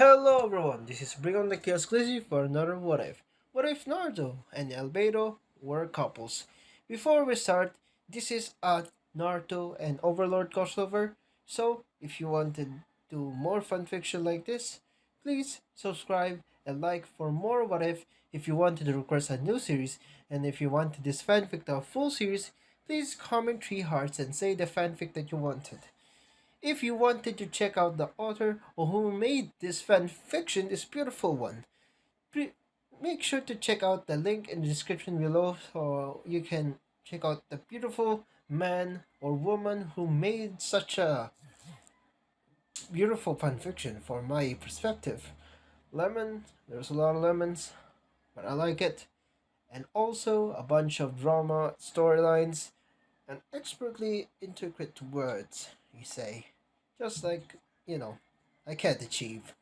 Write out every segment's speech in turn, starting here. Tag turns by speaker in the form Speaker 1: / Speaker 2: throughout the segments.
Speaker 1: Hello everyone, this is Bringonthechaos Glizzy for another What If. What if Naruto and Albedo were couples? Before we start, this is a Naruto and Overlord crossover, so if you want to do more fanfiction like this, please subscribe and like for more What If you wanted to request a new series, and if you wanted this fanfic to a full series, please comment 3 hearts and say the fanfic that you wanted. If you wanted to check out the author or who made this fan fiction, this beautiful one, make sure to check out the link in the description below so you can check out the beautiful man or woman who made such a beautiful fan fiction from my perspective. Lemon, there's a lot of lemons, but I like it. And also a bunch of drama, storylines, and expertly intricate words, you say. Just like, I can't achieve.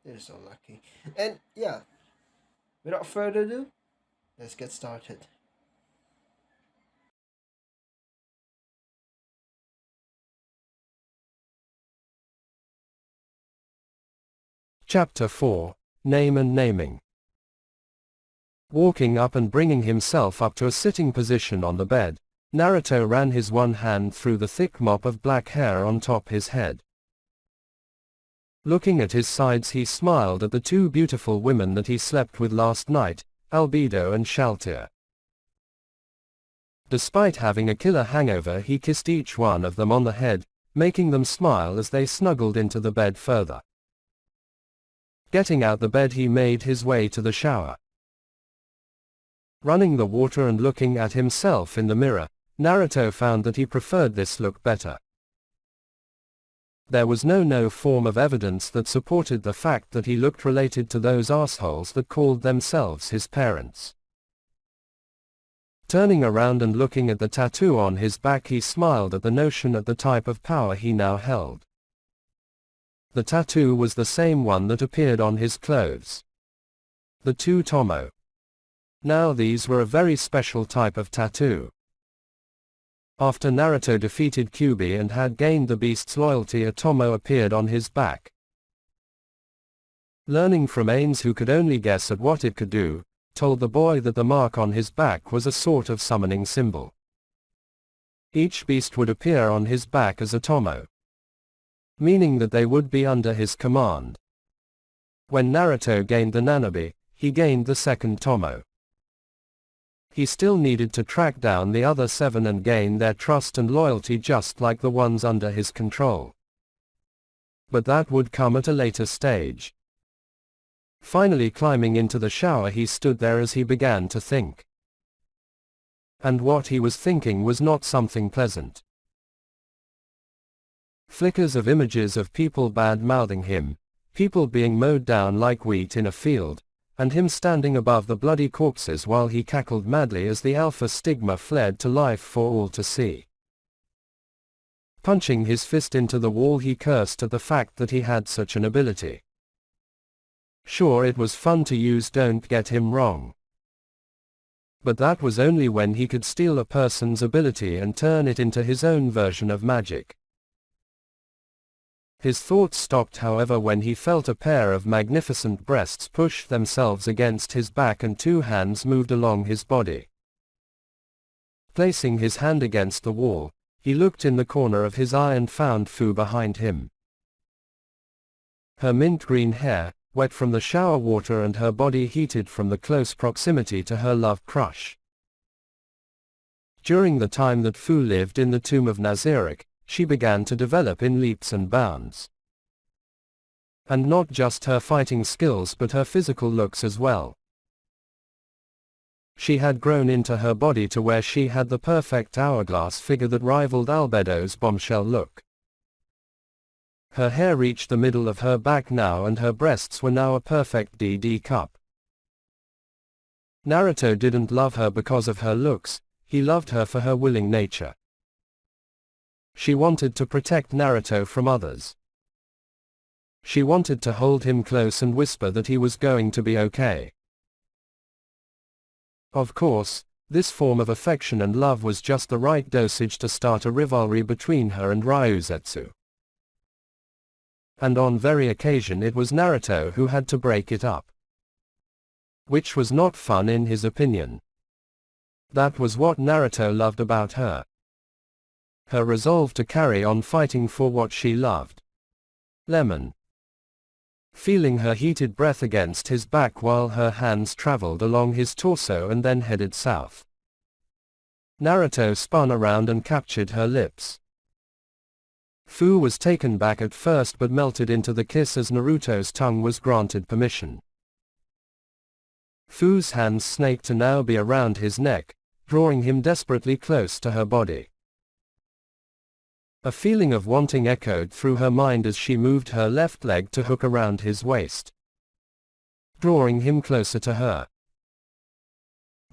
Speaker 1: They're so lucky. And yeah, without further ado, let's get started.
Speaker 2: Chapter 4, Name and Naming. Walking up and bringing himself up to a sitting position on the bed, Naruto ran his one hand through the thick mop of black hair on top his head. Looking at his sides, he smiled at the two beautiful women that he slept with last night, Albedo and Shaltir. Despite having a killer hangover, he kissed each one of them on the head, making them smile as they snuggled into the bed further. Getting out the bed, he made his way to the shower. Running the water and looking at himself in the mirror, Naruto found that he preferred this look better. There was no form of evidence that supported the fact that he looked related to those assholes that called themselves his parents. Turning around and looking at the tattoo on his back, he smiled at the notion of the type of power he now held. The tattoo was the same one that appeared on his clothes. The two Tomo. Now these were a very special type of tattoo. After Naruto defeated Kyuubi and had gained the beast's loyalty, a Tomo appeared on his back. Learning from Ains, who could only guess at what it could do, told the boy that the mark on his back was a sort of summoning symbol. Each beast would appear on his back as a Tomo, meaning that they would be under his command. When Naruto gained the Nanabi, he gained the second Tomo. He still needed to track down the other 7 and gain their trust and loyalty just like the ones under his control. But that would come at a later stage. Finally climbing into the shower, he stood there as he began to think. And what he was thinking was not something pleasant. Flickers of images of people bad-mouthing him, people being mowed down like wheat in a field, and him standing above the bloody corpses while he cackled madly as the alpha stigma fled to life for all to see. Punching his fist into the wall, he cursed at the fact that he had such an ability. Sure, it was fun to use, don't get him wrong. But that was only when he could steal a person's ability and turn it into his own version of magic. His thoughts stopped, however, when he felt a pair of magnificent breasts push themselves against his back and 2 hands moved along his body. Placing his hand against the wall, he looked in the corner of his eye and found Fu behind him. Her mint green hair, wet from the shower water, and her body heated from the close proximity to her love crush. During the time that Fu lived in the tomb of Nazarick, she began to develop in leaps and bounds. And not just her fighting skills but her physical looks as well. She had grown into her body to where she had the perfect hourglass figure that rivaled Albedo's bombshell look. Her hair reached the middle of her back now, and her breasts were now a perfect DD cup. Naruto didn't love her because of her looks, he loved her for her willing nature. She wanted to protect Naruto from others. She wanted to hold him close and whisper that he was going to be okay. Of course, this form of affection and love was just the right dosage to start a rivalry between her and Ryuzetsu. And on very occasion it was Naruto who had to break it up. Which was not fun in his opinion. That was what Naruto loved about her. Her resolve to carry on fighting for what she loved. Lemon. Feeling her heated breath against his back while her hands traveled along his torso and then headed south. Naruto spun around and captured her lips. Fu was taken back at first but melted into the kiss as Naruto's tongue was granted permission. Fu's hands snaked to now be around his neck, drawing him desperately close to her body. A feeling of wanting echoed through her mind as she moved her left leg to hook around his waist, drawing him closer to her.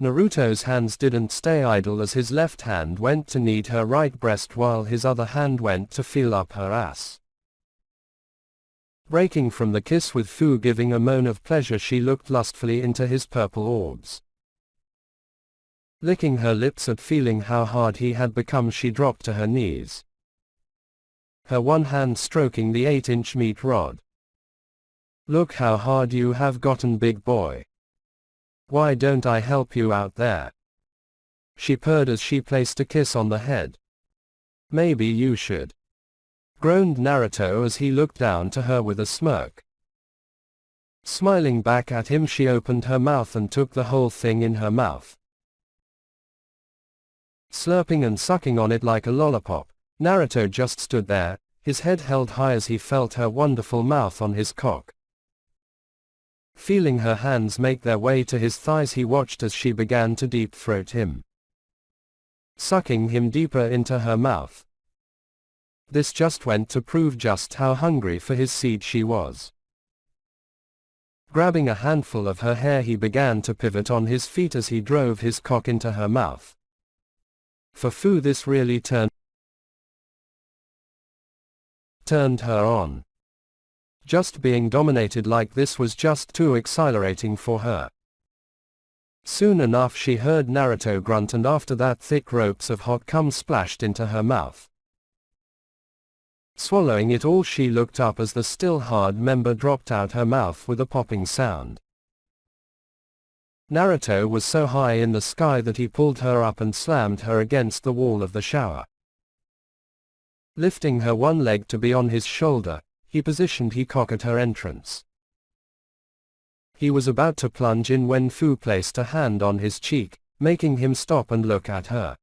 Speaker 2: Naruto's hands didn't stay idle as his left hand went to knead her right breast while his other hand went to feel up her ass. Breaking from the kiss with Fu giving a moan of pleasure, she looked lustfully into his purple orbs. Licking her lips at feeling how hard he had become, she dropped to her knees, her one hand stroking the 8-inch meat rod. "Look how hard you have gotten, big boy. Why don't I help you out there?" she purred as she placed a kiss on the head. "Maybe you should," groaned Naruto as he looked down to her with a smirk. Smiling back at him, she opened her mouth and took the whole thing in her mouth. Slurping and sucking on it like a lollipop, Naruto just stood there, his head held high as he felt her wonderful mouth on his cock. Feeling her hands make their way to his thighs, he watched as she began to deep throat him, sucking him deeper into her mouth. This just went to prove just how hungry for his seed she was. Grabbing a handful of her hair, he began to pivot on his feet as he drove his cock into her mouth. For Fu, this really turned her on. Just being dominated like this was just too exhilarating for her. Soon enough she heard Naruto grunt, and after that thick ropes of hot cum splashed into her mouth. Swallowing it all, she looked up as the still hard member dropped out her mouth with a popping sound. Naruto was so high in the sky that he pulled her up and slammed her against the wall of the shower. Lifting her one leg to be on his shoulder, he positioned his cock at her entrance. He was about to plunge in when Fu placed a hand on his cheek, making him stop and look at her.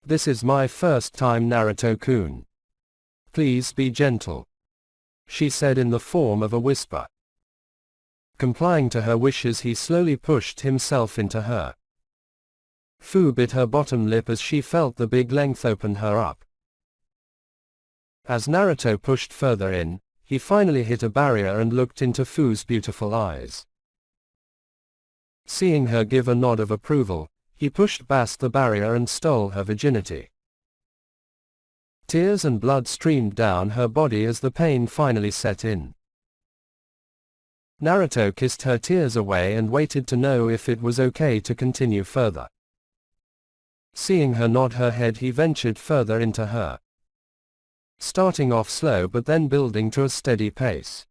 Speaker 2: "This is my first time, Naruto-kun. Please be gentle," she said in the form of a whisper. Complying to her wishes, he slowly pushed himself into her. Fu bit her bottom lip as she felt the big length open her up. As Naruto pushed further in, he finally hit a barrier and looked into Fu's beautiful eyes. Seeing her give a nod of approval, he pushed past the barrier and stole her virginity. Tears and blood streamed down her body as the pain finally set in. Naruto kissed her tears away and waited to know if it was okay to continue further. Seeing her nod her head, he ventured further into her, starting off slow but then building to a steady pace.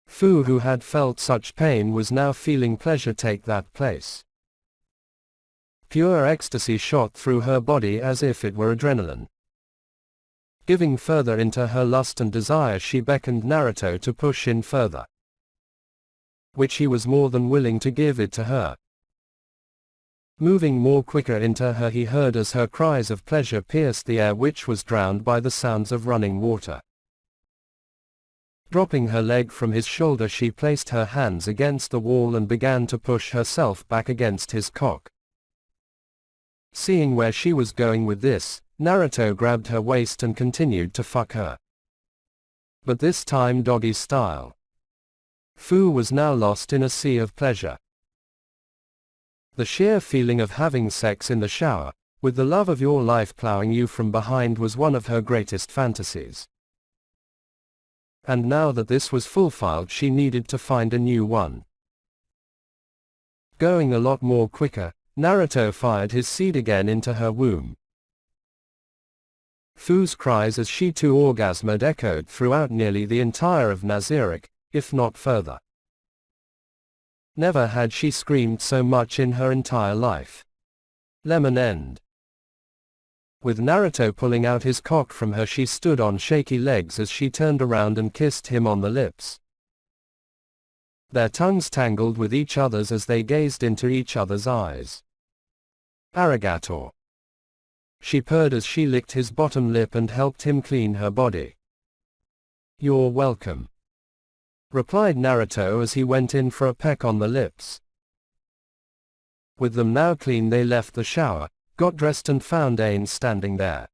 Speaker 2: Fu, who had felt such pain, was now feeling pleasure take that place. Pure ecstasy shot through her body as if it were adrenaline. Giving further into her lust and desire, she beckoned Naruto to push in further, which he was more than willing to give it to her. Moving more quicker into her, he heard as her cries of pleasure pierced the air, which was drowned by the sounds of running water. Dropping her leg from his shoulder, she placed her hands against the wall and began to push herself back against his cock. Seeing where she was going with this, Naruto grabbed her waist and continued to fuck her, but this time doggy style. Fu was now lost in a sea of pleasure. The sheer feeling of having sex in the shower, with the love of your life plowing you from behind, was one of her greatest fantasies. And now that this was fulfilled, she needed to find a new one. Going a lot more quicker, Naruto fired his seed again into her womb. Fu's cries as she too orgasmed echoed throughout nearly the entire of Nazarick, if not further. Never had she screamed so much in her entire life. Lemon end. With Naruto pulling out his cock from her, she stood on shaky legs as she turned around and kissed him on the lips. Their tongues tangled with each other's as they gazed into each other's eyes. Arigato. She purred as she licked his bottom lip and helped him clean her body. You're welcome, replied Naruto as he went in for a peck on the lips. With them now clean, they left the shower, got dressed and found Ains standing there.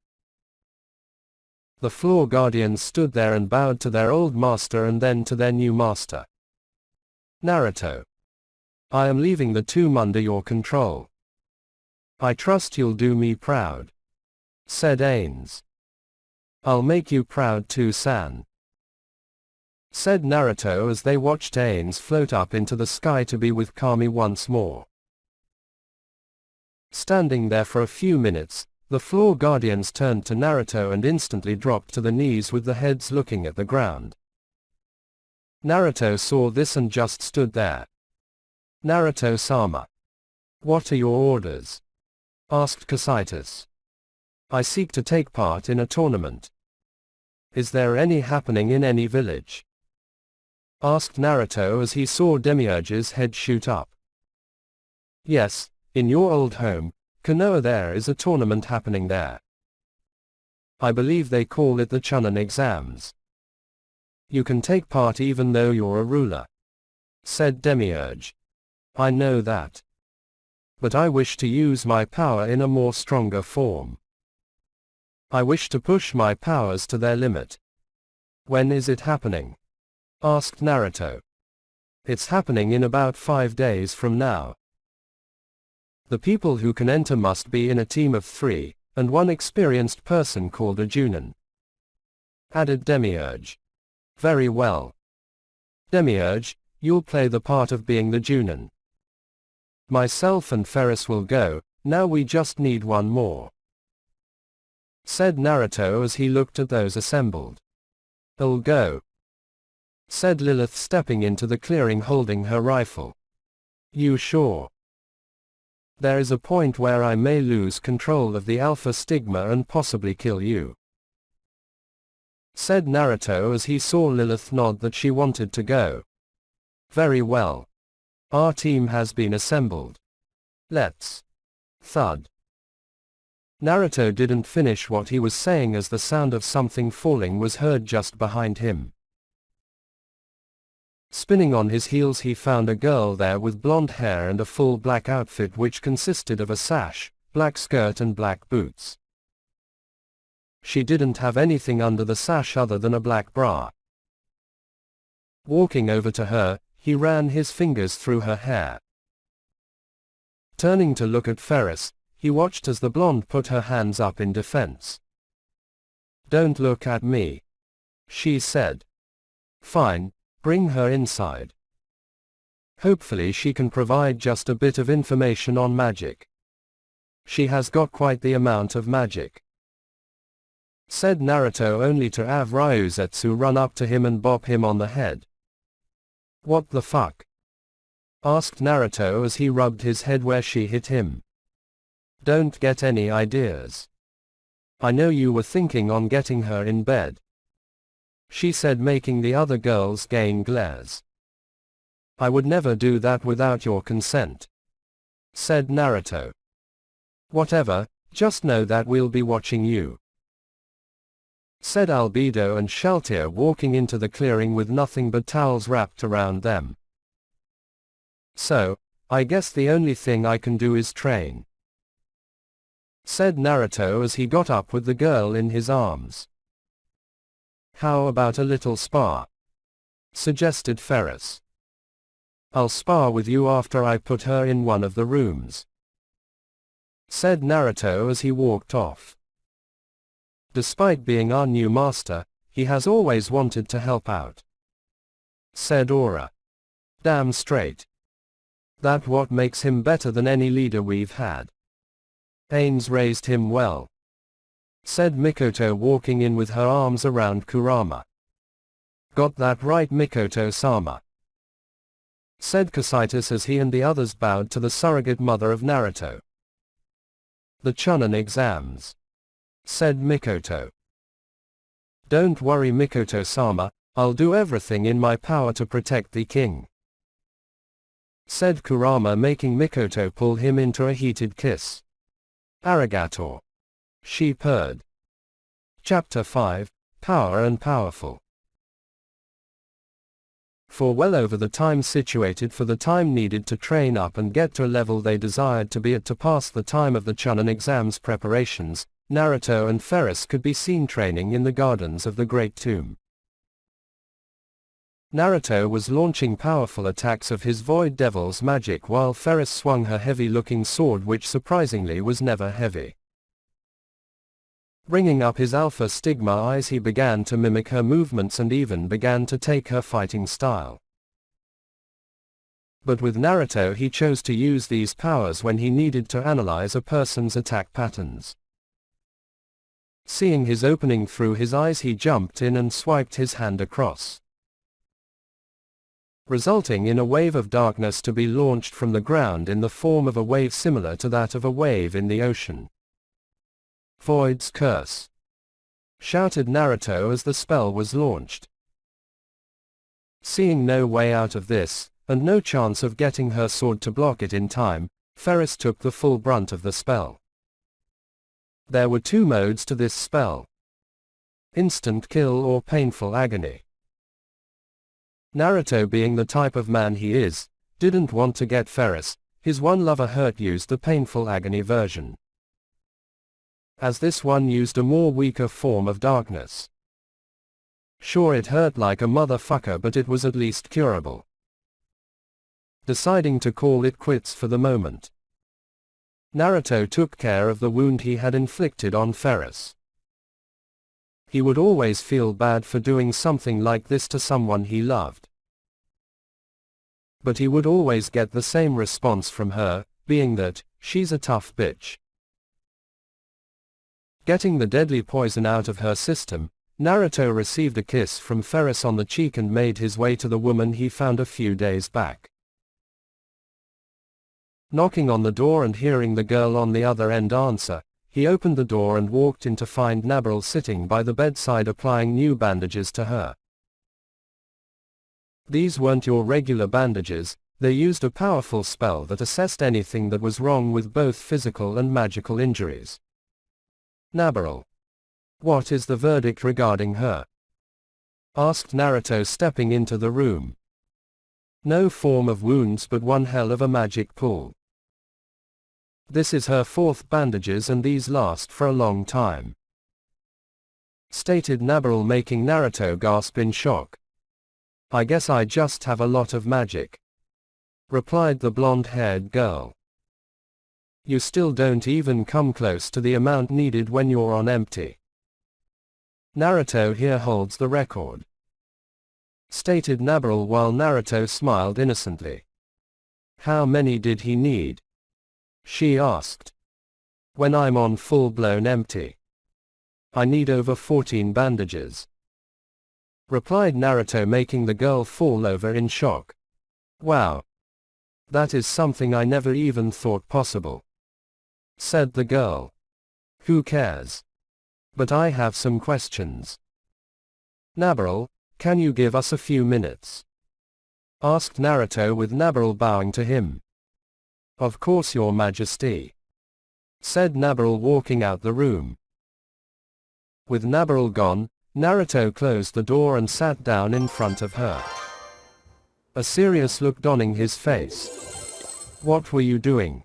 Speaker 2: The floor guardians stood there and bowed to their old master and then to their new master. Naruto, I am leaving the tomb under your control. I trust you'll do me proud, said Ains. I'll make you proud too, San, said Naruto as they watched Ains float up into the sky to be with Kami once more. Standing there for a few minutes, the floor guardians turned to Naruto and instantly dropped to the knees with the heads looking at the ground. Naruto saw this and just stood there. Naruto-sama, what are your orders? Asked Cositus. I seek to take part in a tournament. Is there any happening in any village? Asked Naruto as he saw Demiurge's head shoot up. Yes, in your old home, Kanoa, there is a tournament happening there. I believe they call it the Chunin exams. You can take part even though you're a ruler, said Demiurge. I know that. But I wish to use my power in a more stronger form. I wish to push my powers to their limit. When is it happening? Asked Naruto. It's happening in about 5 days from now. The people who can enter must be in a team of 3, and one experienced person called a Chunin, added Demiurge. Very well. Demiurge, you'll play the part of being the Chunin. Myself and Ferris will go, now we just need one more, said Naruto as he looked at those assembled. I'll go, said Lilith stepping into the clearing holding her rifle. You sure? There is a point where I may lose control of the Alpha Stigma and possibly kill you, said Naruto as he saw Lilith nod that she wanted to go. Very well. Our team has been assembled. Let's. Thud. Naruto didn't finish what he was saying as the sound of something falling was heard just behind him. Spinning on his heels, he found a girl there with blonde hair and a full black outfit which consisted of a sash, black skirt and black boots. She didn't have anything under the sash other than a black bra. Walking over to her, he ran his fingers through her hair. Turning to look at Ferris, he watched as the blonde put her hands up in defense. Don't look at me, she said. Fine. Bring her inside. Hopefully she can provide just a bit of information on magic. She has got quite the amount of magic, said Naruto, only to have Ryuzetsu run up to him and bop him on the head. What the fuck? Asked Naruto as he rubbed his head where she hit him. Don't get any ideas. I know you were thinking on getting her in bed, she said, making the other girls gain glares. I would never do that without your consent, said Naruto. Whatever, just know that we'll be watching you, said Albedo and Shaltier, walking into the clearing with nothing but towels wrapped around them. So, I guess the only thing I can do is train, said Naruto as he got up with the girl in his arms. How about a little spar? Suggested Ferris. I'll spar with you after I put her in one of the rooms, said Naruto as he walked off. Despite being our new master, he has always wanted to help out, said Aura. Damn straight. That's what makes him better than any leader we've had. Ains raised him well, said Mikoto, walking in with her arms around Kurama. Got that right, Mikoto-sama, said Cositus as he and the others bowed to the surrogate mother of Naruto. The Chunin exams, said Mikoto. Don't worry, Mikoto-sama, I'll do everything in my power to protect the king, said Kurama, making Mikoto pull him into a heated kiss. Arigato, she purred. Chapter 5, Power and Powerful. For well over the time situated for the time needed to train up and get to a level they desired to be at to pass the time of the Chunin exams preparations, Naruto and Ferris could be seen training in the gardens of the Great Tomb. Naruto was launching powerful attacks of his Void Devil's magic while Ferris swung her heavy-looking sword, which surprisingly was never heavy. Bringing up his alpha stigma eyes, he began to mimic her movements and even began to take her fighting style. But with Naruto, he chose to use these powers when he needed to analyze a person's attack patterns. Seeing his opening through his eyes, he jumped in and swiped his hand across, resulting in a wave of darkness to be launched from the ground in the form of a wave similar to that of a wave in the ocean. Void's Curse, shouted Naruto as the spell was launched. Seeing no way out of this, and no chance of getting her sword to block it in time, Ferris took the full brunt of the spell. There were two modes to this spell: instant kill or painful agony. Naruto, being the type of man he is, didn't want to get Ferris, his one lover, hurt, used the painful agony version, as this one used a more weaker form of darkness. Sure, it hurt like a motherfucker, but it was at least curable. Deciding to call it quits for the moment, Naruto took care of the wound he had inflicted on Ferris. He would always feel bad for doing something like this to someone he loved, but he would always get the same response from her, being that, she's a tough bitch. Getting the deadly poison out of her system, Naruto received a kiss from Ferris on the cheek and made his way to the woman he found a few days back. Knocking on the door and hearing the girl on the other end answer, he opened the door and walked in to find Naruto sitting by the bedside applying new bandages to her. These weren't your regular bandages, they used a powerful spell that assessed anything that was wrong with both physical and magical injuries. Naruto, what is the verdict regarding her? Asked Naruto, stepping into the room. No form of wounds, but one hell of a magic pull. This is her fourth bandages and these last for a long time, stated Naruto, making Naruto gasp in shock. I guess I just have a lot of magic, replied the blonde-haired girl. You still don't even come close to the amount needed when you're on empty. Naruto here holds the record, stated Naruto while Naruto smiled innocently. How many did he need? She asked. When I'm on full-blown empty, I need over 14 bandages, replied Naruto, making the girl fall over in shock. Wow. That is something I never even thought possible, said the girl. Who cares? But I have some questions. Naruto, can you give us a few minutes? Asked Naruto, with Naruto bowing to him. Of course, your majesty, said Naruto, walking out the room. With Naruto gone, Naruto closed the door and sat down in front of her, a serious look donning his face. What were you doing?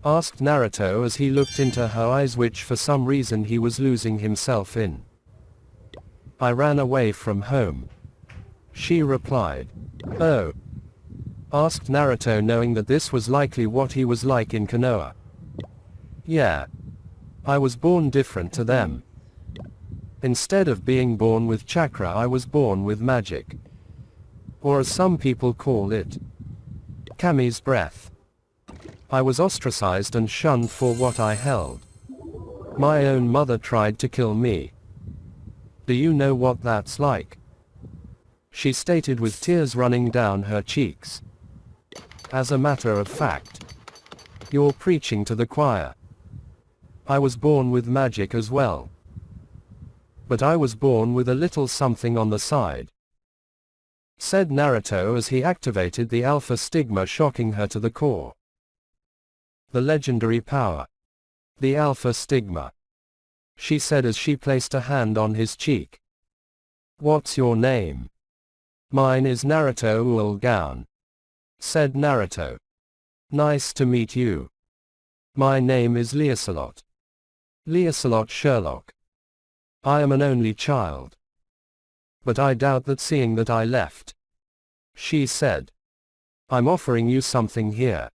Speaker 2: Asked Naruto as he looked into her eyes, which for some reason he was losing himself in. I ran away from home, she replied. Oh? Asked Naruto, knowing that this was likely what he was like in Kanoa. Yeah. I was born different to them. Instead of being born with chakra, I was born with magic. Or as some people call it, Kami's breath. I was ostracized and shunned for what I held. My own mother tried to kill me. Do you know what that's like? She stated with tears running down her cheeks. As a matter of fact, you're preaching to the choir. I was born with magic as well. But I was born with a little something on the side, said Naruto as he activated the Alpha Stigma, shocking her to the core. The legendary power. The Alpha Stigma, she said as she placed a hand on his cheek. What's your name? Mine is Naruto Ulgaon, said Naruto. Nice to meet you. My name is Lancelot. Lancelot Sherlock. I am an only child. But I doubt that, seeing that I left. She said. I'm offering you something here.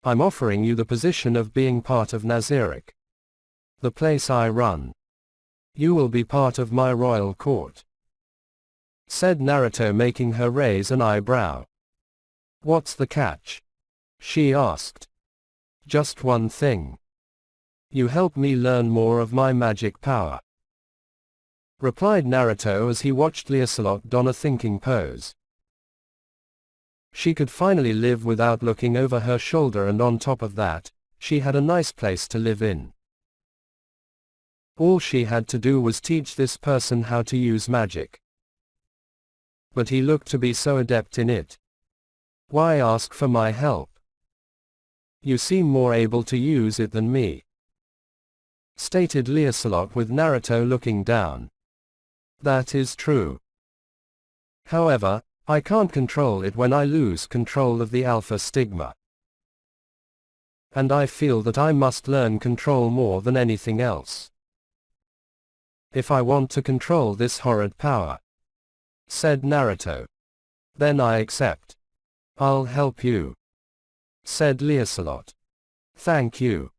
Speaker 2: I'm offering you the position of being part of Nazarick, the place I run. You will be part of my royal court, said Naruto, making her raise an eyebrow. What's the catch? She asked. Just one thing. You help me learn more of my magic power, replied Naruto as he watched Lancelot don a thinking pose. She could finally live without looking over her shoulder, and on top of that, she had a nice place to live in. All she had to do was teach this person how to use magic. But he looked to be so adept in it. Why ask for my help? You seem more able to use it than me, stated Lancelot with Naruto looking down. That is true. However, I can't control it when I lose control of the Alpha Stigma. And I feel that I must learn control more than anything else, if I want to control this horrid power, said Naruto. Then I accept. I'll help you, said Lancelot. Thank you.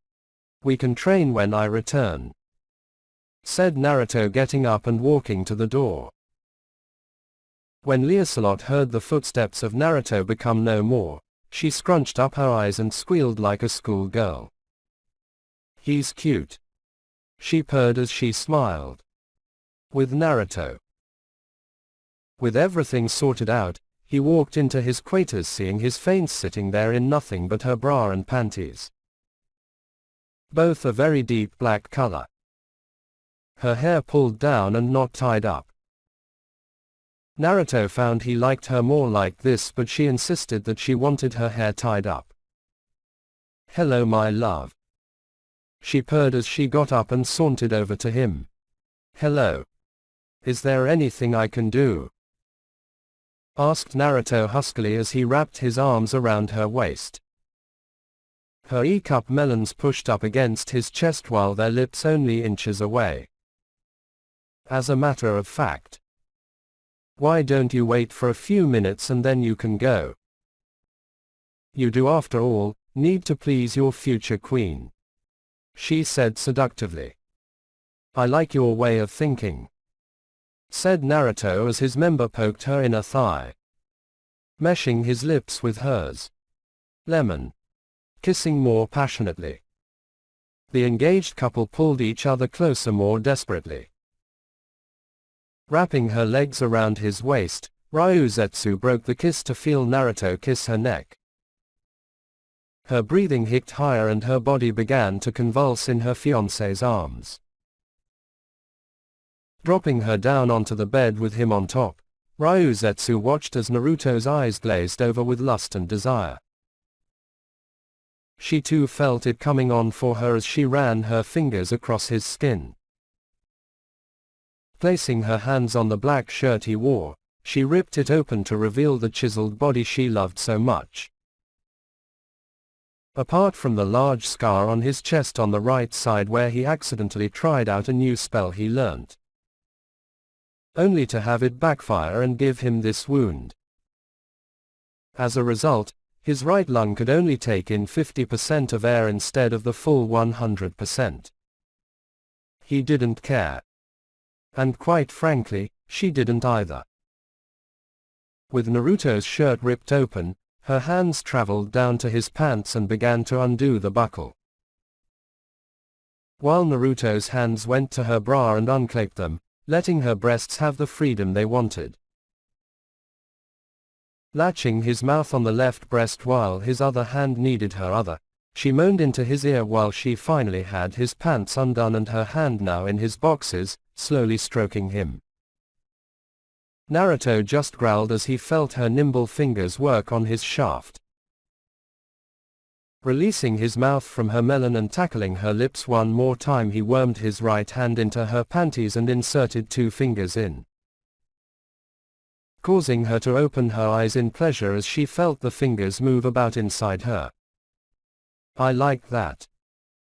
Speaker 2: We can train when I return, said Naruto, getting up and walking to the door. When Lancelot heard the footsteps of Naruto become no more, she scrunched up her eyes and squealed like a schoolgirl. He's cute, she purred as she smiled. With Naruto. With everything sorted out, he walked into his quarters, seeing his fiancée sitting there in nothing but her bra and panties, both a very deep black color. Her hair pulled down and not tied up. Naruto found he liked her more like this, but she insisted that she wanted her hair tied up. Hello my love, she purred as she got up and sauntered over to him. Hello. Is there anything I can do? Asked Naruto huskily as he wrapped his arms around her waist. Her E-cup melons pushed up against his chest while their lips only inches away. As a matter of fact, why don't you wait for a few minutes and then you can go? You do, after all, need to please your future queen, she said seductively. I like your way of thinking, said Naruto as his member poked her inner thigh, meshing his lips with hers. Lemon. Kissing more passionately. The engaged couple pulled each other closer more desperately. Wrapping her legs around his waist, Ryuzetsu broke the kiss to feel Naruto kiss her neck. Her breathing hit higher and her body began to convulse in her fiancé's arms. Dropping her down onto the bed with him on top, Ryuzetsu watched as Naruto's eyes glazed over with lust and desire. She too felt it coming on for her as she ran her fingers across his skin. Placing her hands on the black shirt he wore, she ripped it open to reveal the chiseled body she loved so much. Apart from the large scar on his chest on the right side where he accidentally tried out a new spell he learnt, only to have it backfire and give him this wound. As a result, his right lung could only take in 50% of air instead of the full 100%. He didn't care. And quite frankly, she didn't either. With Naruto's shirt ripped open, her hands traveled down to his pants and began to undo the buckle. while Naruto's hands went to her bra and unclaped them, letting her breasts have the freedom they wanted. Latching his mouth on the left breast while his other hand needed her other, she moaned into his ear while she finally had his pants undone and her hand now in his boxes, slowly stroking him. Naruto just growled as he felt her nimble fingers work on his shaft. Releasing his mouth from her melon and tackling her lips one more time, he wormed his right hand into her panties and inserted 2 fingers in, causing her to open her eyes in pleasure as she felt the fingers move about inside her. "I like that,"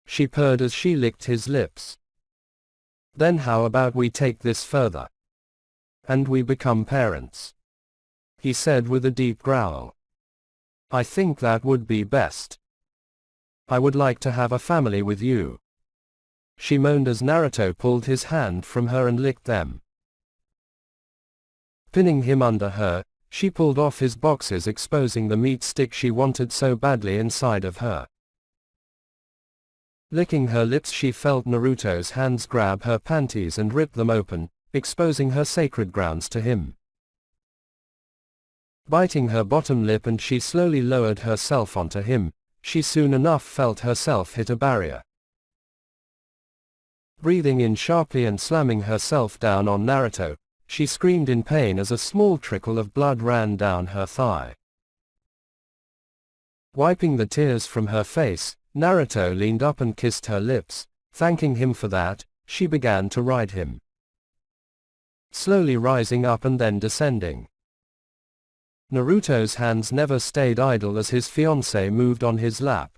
Speaker 2: she purred as she licked his lips. "Then how about we take this further? And we become parents," he said with a deep growl. "I think that would be best. I would like to have a family with you," she moaned as Naruto pulled his hand from her and licked them. Pinning him under her, she pulled off his boxes, exposing the meat stick she wanted so badly inside of her. Licking her lips, she felt Naruto's hands grab her panties and rip them open, exposing her sacred grounds to him. Biting her bottom lip, and she slowly lowered herself onto him, she soon enough felt herself hit a barrier. Breathing in sharply and slamming herself down on Naruto, she screamed in pain as a small trickle of blood ran down her thigh. Wiping the tears from her face, Naruto leaned up and kissed her lips. Thanking him for that, she began to ride him, slowly rising up and then descending. Naruto's hands never stayed idle as his fiancée moved on his lap.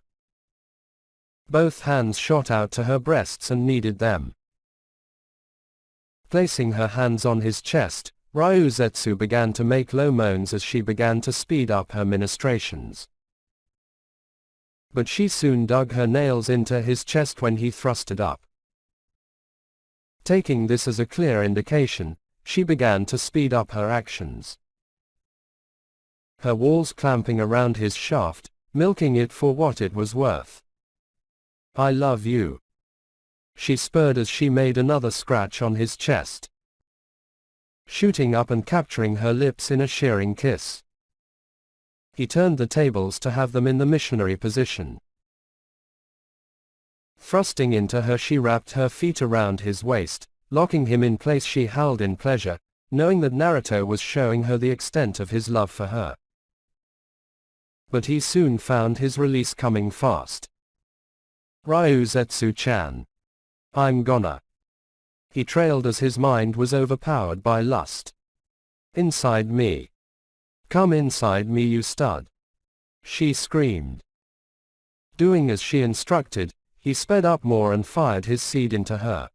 Speaker 2: Both hands shot out to her breasts and kneaded them. Placing her hands on his chest, Ryuzetsu began to make low moans as she began to speed up her ministrations. But she soon dug her nails into his chest when he thrusted up. Taking this as a clear indication, she began to speed up her actions, her walls clamping around his shaft, milking it for what it was worth. "I love you," she spurred as she made another scratch on his chest, shooting up and capturing her lips in a shearing kiss. He turned the tables to have them in the missionary position. Thrusting into her, she wrapped her feet around his waist, locking him in place. She howled in pleasure, knowing that Naruto was showing her the extent of his love for her. But he soon found his release coming fast. "Ryuzetsu-chan. I'm gonna." He trailed as his mind was overpowered by lust. "Inside me. Come inside me, you stud," she screamed. Doing as she instructed, he sped up more and fired his seed into her,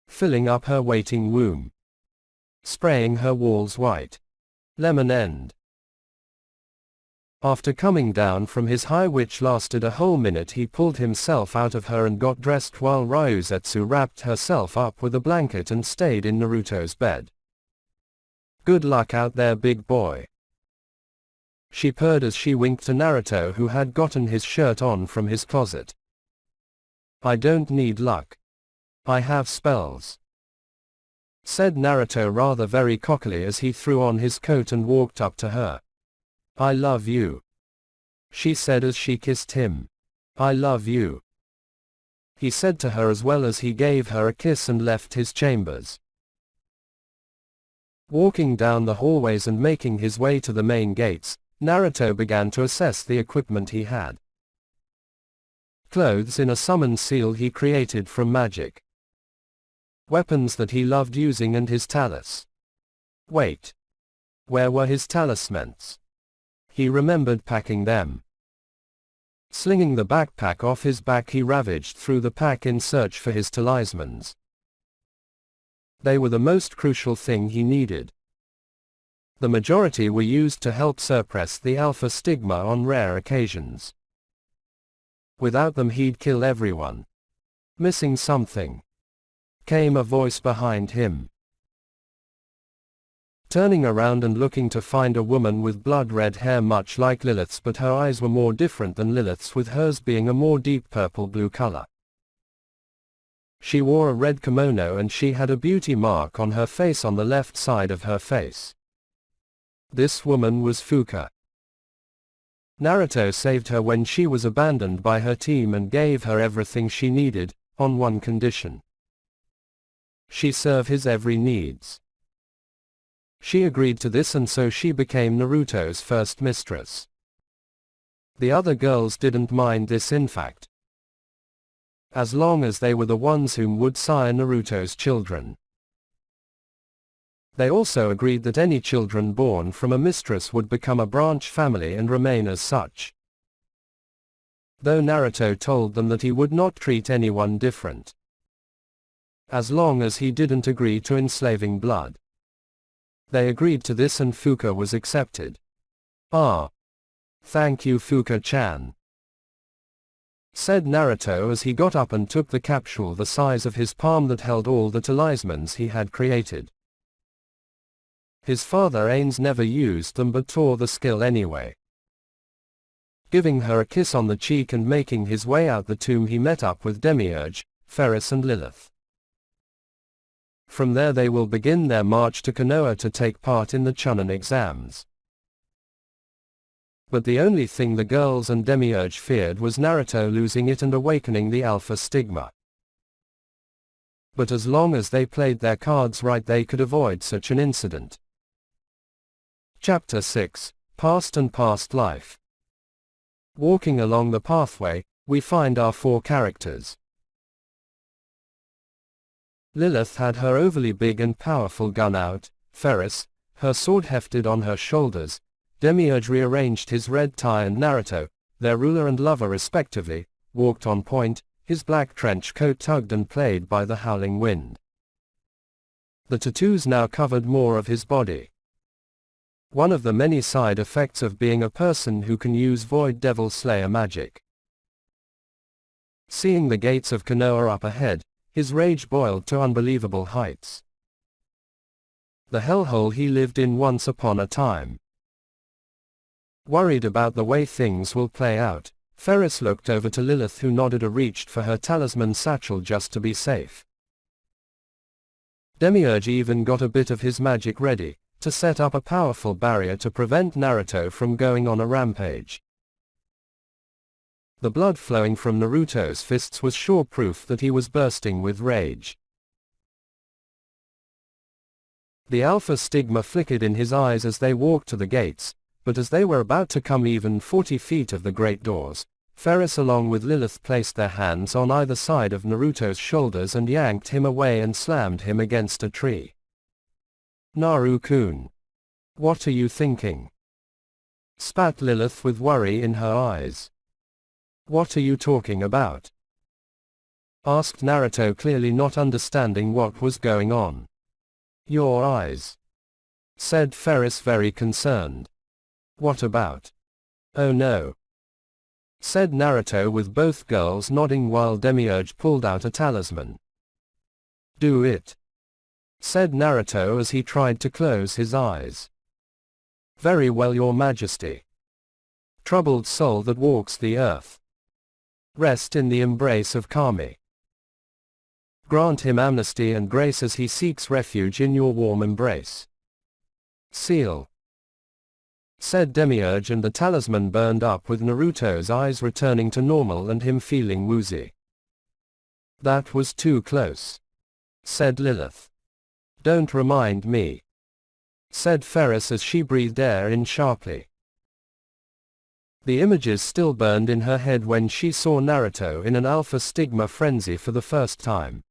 Speaker 2: filling up her waiting womb, spraying her walls white. Lemon end. After coming down from his high, which lasted a whole minute, he pulled himself out of her and got dressed while Ryuzetsu wrapped herself up with a blanket and stayed in Naruto's bed. "Good luck out there, big boy," she purred as she winked to Naruto, who had gotten his shirt on from his closet. "I don't need luck. I have spells," said Naruto rather very cockily as he threw on his coat and walked up to her. "I love you," she said as she kissed him. "I love you," he said to her as well as he gave her a kiss and left his chambers. Walking down the hallways and making his way to the main gates, Naruto began to assess the equipment he had. Clothes in a summon seal he created from magic, weapons that he loved using, and his talus. Wait. Where were his talismans? He remembered packing them. Slinging the backpack off his back, he ravaged through the pack in search for his talismans. They were the most crucial thing he needed. The majority were used to help suppress the alpha stigma on rare occasions. Without them he'd kill everyone. Missing something, came a voice behind him. Turning around and looking to find a woman with blood-red hair much like Lilith's, but her eyes were more different than Lilith's, with hers being a more deep purple-blue color. She wore a red kimono and she had a beauty mark on her face on the left side of her face. This woman was Fuka. Naruto saved her when she was abandoned by her team and gave her everything she needed, on one condition. She serve his every needs. She agreed to this and so she became Naruto's first mistress. The other girls didn't mind this in fact, as long as they were the ones whom would sire Naruto's children. They also agreed that any children born from a mistress would become a branch family and remain as such. Though Naruto told them that he would not treat anyone different, as long as he didn't agree to enslaving blood. They agreed to this and Fuka was accepted. Ah. Thank you Fuka-chan, said Naruto as he got up and took the capsule the size of his palm that held all the talismans he had created. His father Ains never used them but tore the skill anyway. Giving her a kiss on the cheek and making his way out the tomb he met up with Demiurge, Ferris and Lilith. From there they will begin their march to Kanoa to take part in the Chunin exams. But the only thing the girls and Demiurge feared was Naruto losing it and awakening the Alpha Stigma. But as long as they played their cards right they could avoid such an incident. Chapter 6, Past and Past Life. Walking along the pathway, we find our four characters. Lilith had her overly big and powerful gun out, Ferris, her sword hefted on her shoulders, Demiurge rearranged his red tie and Naruto, their ruler and lover respectively, walked on point, his black trench coat tugged and played by the howling wind. The tattoos now covered more of his body. One of the many side effects of being a person who can use Void Devil Slayer magic. Seeing the gates of Kanoa up ahead, his rage boiled to unbelievable heights. The hellhole he lived in once upon a time. Worried about the way things will play out, Ferris looked over to Lilith who nodded and reached for her talisman satchel just to be safe. Demiurge even got a bit of his magic ready, to set up a powerful barrier to prevent Naruto from going on a rampage. The blood flowing from Naruto's fists was sure proof that he was bursting with rage. The Alpha Stigma flickered in his eyes as they walked to the gates, but as they were about to come even 40 feet of the great doors, Ferris along with Lilith placed their hands on either side of Naruto's shoulders and yanked him away and slammed him against a tree. Naru-kun. What are you thinking? Spat Lilith with worry in her eyes. What are you talking about? Asked Naruto clearly not understanding what was going on. Your eyes. Said Ferris very concerned. What about? Oh no. Said Naruto with both girls nodding while Demiurge pulled out a talisman. Do it. Said Naruto as he tried to close his eyes. Very well your majesty. Troubled soul that walks the earth. Rest in the embrace of Kami. Grant him amnesty and grace as he seeks refuge in your warm embrace. Seal. Said Demiurge and the talisman burned up with Naruto's eyes returning to normal and him feeling woozy. That was too close. Said Lilith. Don't remind me. Said Ferris as she breathed air in sharply. The images still burned in her head when she saw Naruto in an Alpha Stigma frenzy for the first time.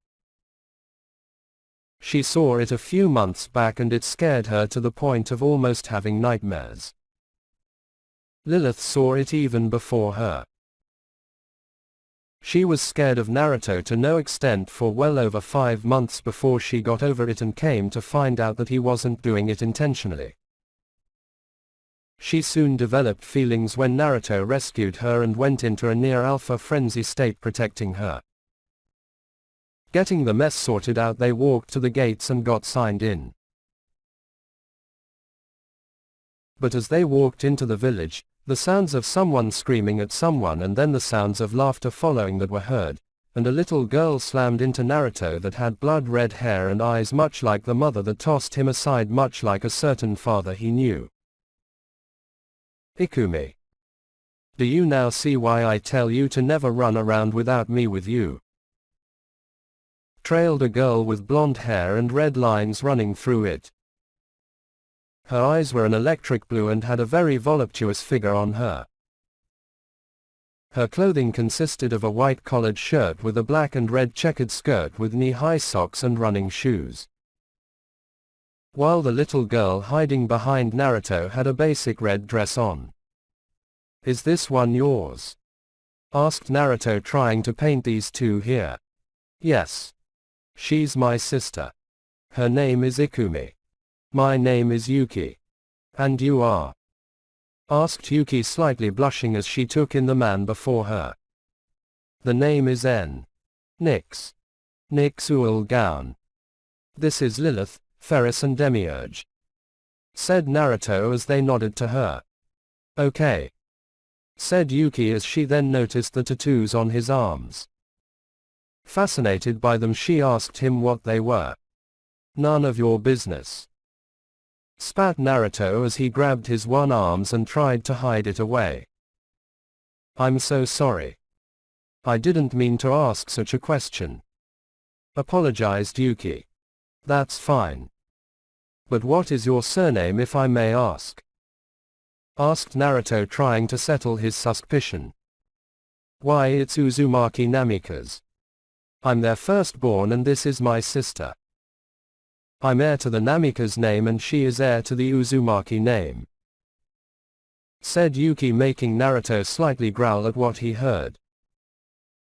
Speaker 2: She saw it a few months back and it scared her to the point of almost having nightmares. Lilith saw it even before her. She was scared of Naruto to no extent for well over 5 months before she got over it and came to find out that he wasn't doing it intentionally. She soon developed feelings when Naruto rescued her and went into a near-alpha frenzy state protecting her. Getting the mess sorted out they walked to the gates and got signed in. But as they walked into the village, the sounds of someone screaming at someone and then the sounds of laughter following that were heard, and a little girl slammed into Naruto that had blood-red hair and eyes much like the mother that tossed him aside much like a certain father he knew. Ikumi. Do you now see why I tell you to never run around without me with you? Trailed a girl with blonde hair and red lines running through it. Her eyes were an electric blue and had a very voluptuous figure on her. Her clothing consisted of a white collared shirt with a black and red checkered skirt with knee-high socks and running shoes. While the little girl hiding behind Naruto had a basic red dress on. Is this one yours? Asked Naruto, trying to paint these two here. Yes. She's my sister. Her name is Ikumi. My name is Yuki. And you are? Asked Yuki, slightly blushing as she took in the man before her. The name is Nyx. Nyx Gown. This is Lilith, Ferris and Demiurge. Said Naruto as they nodded to her. Okay. Said Yuki as she then noticed the tattoos on his arms. Fascinated by them, she asked him what they were. None of your business. Spat Naruto as he grabbed his one arms and tried to hide it away. I'm so sorry. I didn't mean to ask such a question. Apologized Yuki. That's fine. But what is your surname, if I may ask? Asked Naruto, trying to settle his suspicion. Why, it's Uzumaki Namika's. I'm their firstborn and this is my sister. I'm heir to the Namika's name and she is heir to the Uzumaki name. Said Yuki, making Naruto slightly growl at what he heard.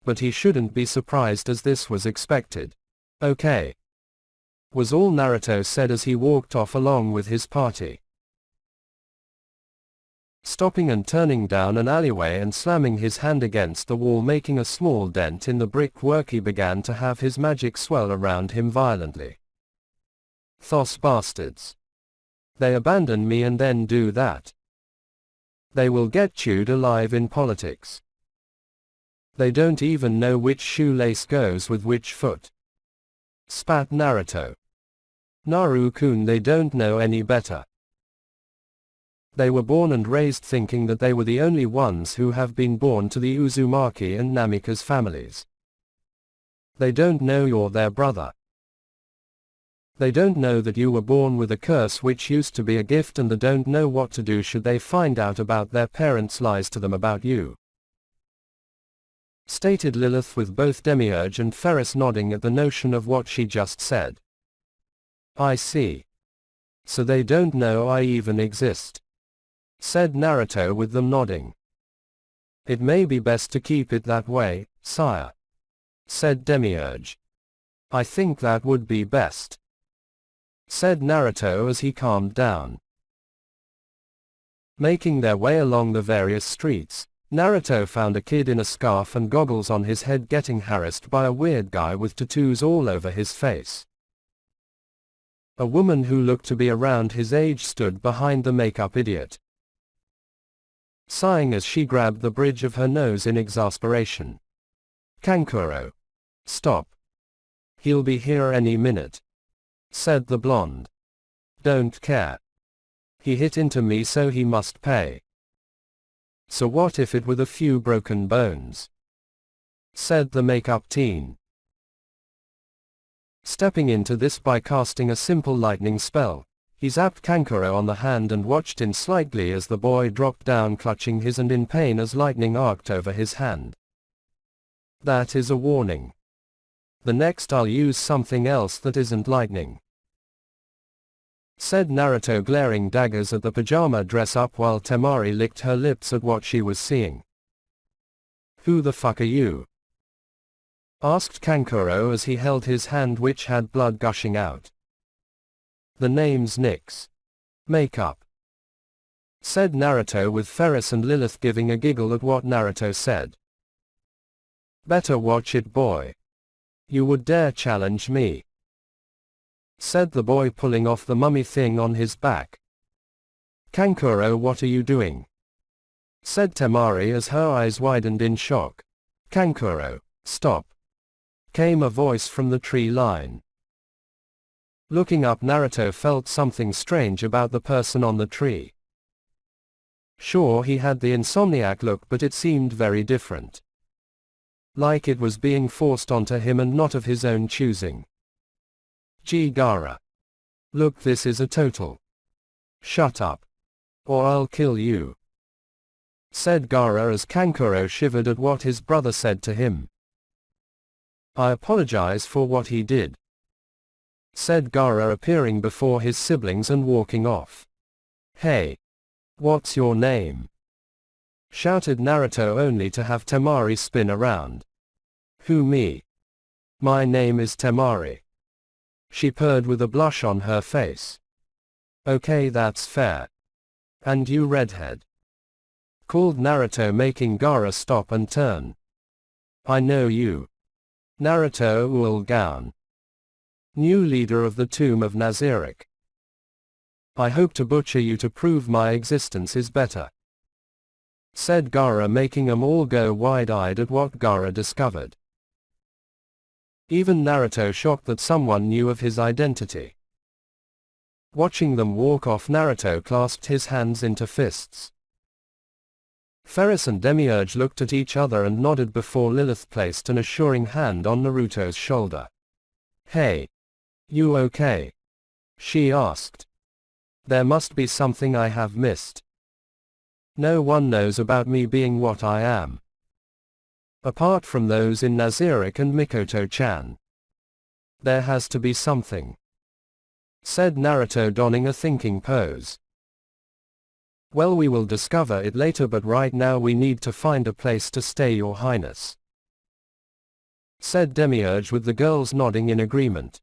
Speaker 2: But he shouldn't be surprised as this was expected. Okay. Was all Naruto said as he walked off along with his party. Stopping and turning down an alleyway and slamming his hand against the wall, making a small dent in the brickwork, he began to have his magic swell around him violently. Thos bastards. They abandon me and then do that. They will get chewed alive in politics. They don't even know which shoelace goes with which foot. Spat Naruto. Naru-kun, they don't know any better. They were born and raised thinking that they were the only ones who have been born to the Uzumaki and Namika's families. They don't know you're their brother. They don't know that you were born with a curse which used to be a gift, and they don't know what to do should they find out about their parents' lies to them about you. Stated Lilith, with both Demiurge and Ferris nodding at the notion of what she just said. I see. So they don't know I even exist. Said Naruto, with them nodding. It may be best to keep it that way, sire. Said Demiurge. I think that would be best. Said Naruto as he calmed down. Making their way along the various streets, Naruto found a kid in a scarf and goggles on his head getting harassed by a weird guy with tattoos all over his face. A woman who looked to be around his age stood behind the makeup idiot, sighing as she grabbed the bridge of her nose in exasperation. Kankuro. Stop. He'll be here any minute. Said the blonde. Don't care. He hit into me so he must pay. So what if it with a few broken bones? Said the makeup teen. Stepping into this by casting a simple lightning spell, he zapped Kankuro on the hand and watched in slightly as the boy dropped down clutching his and in pain as lightning arced over his hand. That is a warning. The next I'll use something else that isn't lightning. Said Naruto, glaring daggers at the pajama dress up while Temari licked her lips at what she was seeing. Who the fuck are you? Asked Kankuro as he held his hand which had blood gushing out. The name's Nyx. Makeup. Said Naruto, with Ferris and Lilith giving a giggle at what Naruto said. Better watch it, boy. You would dare challenge me. Said the boy, pulling off the mummy thing on his back. Kankuro, what are you doing? Said Temari as her eyes widened in shock. Kankuro, stop. came a voice from the tree line. Looking up, Naruto felt something strange about the person on the tree. Sure, he had the insomniac look, but it seemed very different. Like it was being forced onto him and not of his own choosing. Gee, Gaara. Look, this is a total. Shut up. Or I'll kill you, said Gaara as Kankuro shivered at what his brother said to him. I apologize for what he did, said Gaara, appearing before his siblings and walking off. Hey. What's your name? Shouted Naruto, only to have Temari spin around. Who, me? My name is Temari, she purred with a blush on her face. Okay, that's fair. And you, redhead? Called Naruto, making Gaara stop and turn. I know you. Naruto Ulgaon, new leader of the Tomb of Nazarick. I hope to butcher you to prove my existence is better, said Gaara, making them all go wide-eyed at what Gaara discovered. Even Naruto shocked that someone knew of his identity. Watching them walk off, Naruto clasped his hands into fists. Ferris and Demiurge looked at each other and nodded before Lilith placed an assuring hand on Naruto's shoulder. Hey. You okay? She asked. There must be something I have missed. No one knows about me being what I am, apart from those in Nazarick and Mikoto-chan. There has to be something, said Naruto, donning a thinking pose. Well, we will discover it later, but right now we need to find a place to stay, Your Highness, said Demiurge, with the girls nodding in agreement.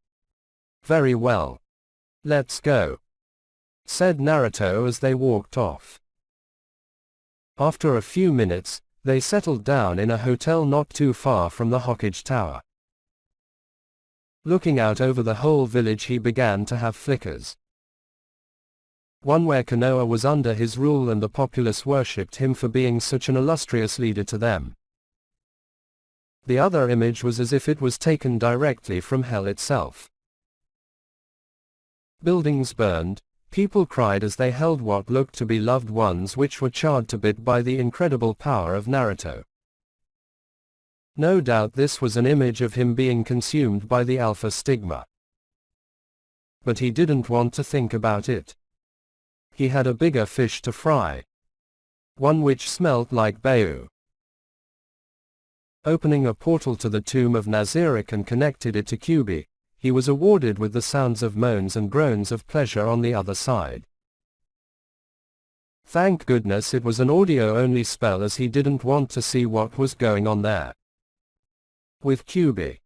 Speaker 2: Very well. Let's go, said Naruto as they walked off. After a few minutes, they settled down in a hotel not too far from the Hokage Tower. Looking out over the whole village, he began to have flickers. One where Kanoa was under his rule and the populace worshipped him for being such an illustrious leader to them. The other image was as if it was taken directly from hell itself. Buildings burned, people cried as they held what looked to be loved ones which were charred to bit by the incredible power of Naruto. No doubt this was an image of him being consumed by the alpha stigma. But he didn't want to think about it. He had a bigger fish to fry. One which smelt like Bayu. Opening a portal to the tomb of Nazarick and connected it to Kyuubi, he was awarded with the sounds of moans and groans of pleasure on the other side. Thank goodness it was an audio-only spell, as he didn't want to see what was going on there with Kyuubi.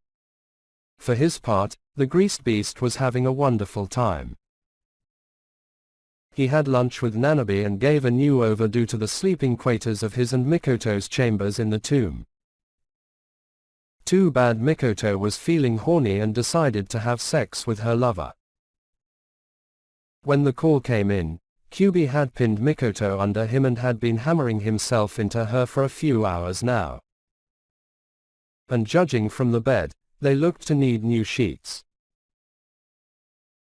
Speaker 2: For his part, the greased beast was having a wonderful time. He had lunch with Nanabe and gave a new overdue to the sleeping quarters of his and Mikoto's chambers in the tomb. Too bad Mikoto was feeling horny and decided to have sex with her lover. When the call came in, Kyuubi had pinned Mikoto under him and had been hammering himself into her for a few hours now. And judging from the bed, they looked to need new sheets.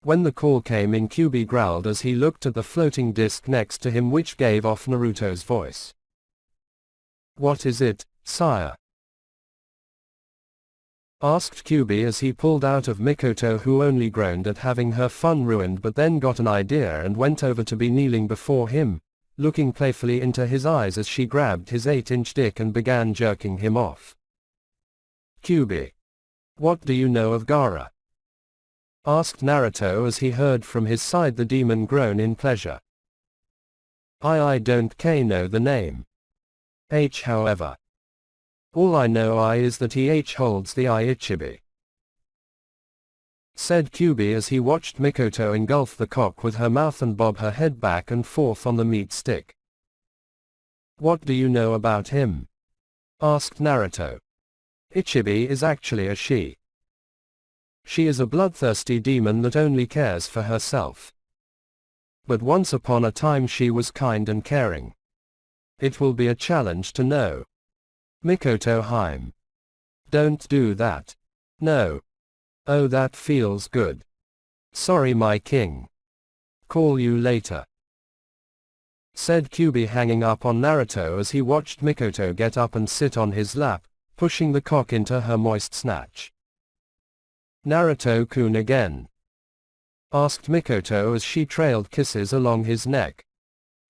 Speaker 2: When the call came in, Kyuubi growled as he looked at the floating disc next to him, which gave off Naruto's voice. What is it, sire? Asked Kyuubi as he pulled out of Mikoto, who only groaned at having her fun ruined, but then got an idea and went over to be kneeling before him, looking playfully into his eyes as she grabbed his 8-inch dick and began jerking him off. Kyuubi. What do you know of Gaara? Asked Naruto as he heard from his side the demon groan in pleasure. I don't know the name. However. All I know is that he holds the Ichibi, said Kyuubi as he watched Mikoto engulf the cock with her mouth and bob her head back and forth on the meat stick. What do you know about him? Asked Naruto. Ichibi is actually a she. She is a bloodthirsty demon that only cares for herself. But once upon a time she was kind and caring. It will be a challenge to know. Mikoto Haim. Don't do that. No. Oh, that feels good. Sorry, my king. Call you later. Said Kyuubi, hanging up on Naruto as he watched Mikoto get up and sit on his lap, pushing the cock into her moist snatch. Naruto-kun again? Asked Mikoto as she trailed kisses along his neck.